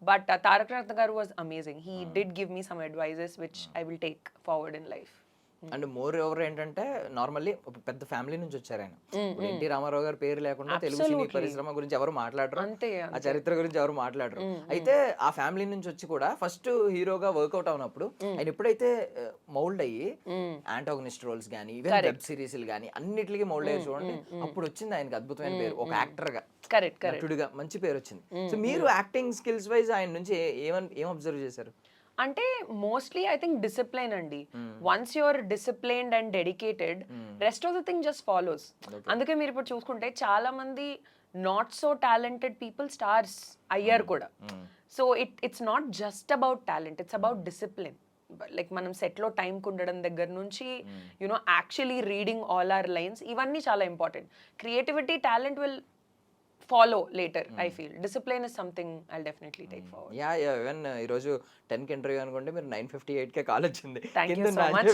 But Tarak Ratna garu was amazing. He did give me some advices which I will take forward in life. And more over ఏంటంటే normally ఒక పెద్ద family నుంచి వచ్చారు ఆయన. ఇప్పుడు NT Ramarao గారి పేరు లేకుండా తెలుగు సినీ పరిశ్రమ గురించి ఎవరు మాట్లాడరు, అంతే ఆ చరిత్ర గురించి ఎవరు మాట్లాడరు. అయితే ఆ ఫ్యామిలీ నుంచి వచ్చి కూడా ఫస్ట్ హీరోగా వర్కౌట్ అవునప్పుడు ఆయన ఎప్పుడైతే మౌల్డ్ అయ్యి యాంటాగనిస్ట్ రోల్స్ కానీ ఈవెన్ వెబ్ సిరీస్లు కానీ అన్నిటికీ మౌల్డ్ అయ్యారు చూడండి, అప్పుడు వచ్చింది ఆయనకి అద్భుతమైన పేరు ఒక యాక్టర్ గా, నటుడిగా మంచి పేరు వచ్చింది. సో మీరు యాక్టింగ్ స్కిల్స్ వైజ్ ఆయన నుంచి ఏం అబ్జర్వ్ చేశారు? అంటే మోస్ట్లీ ఐ థింక్ డిసిప్లైన్ అండి. Once your disciplined and dedicated, rest of the thing just follows. అందుకే మీరు ఇప్పుడు చూసుకుంటే చాలా మంది not so talented people stars అయ్యారు కూడా. So it's not just about talent, it's about discipline. Like మనం సెట్లో టైంకి ఉండడం దగ్గర నుంచి you know actually reading all our lines, ఇవన్నీ చాలా important. Creativity, talent will follow later. I feel discipline is something I'll definitely take forward. Yeah, even ఈ రోజు 10కి ఇంటర్వ్యూ అనుకుంటే మీరు 9:58కే కాల్ వచ్చింది. Thank you so much.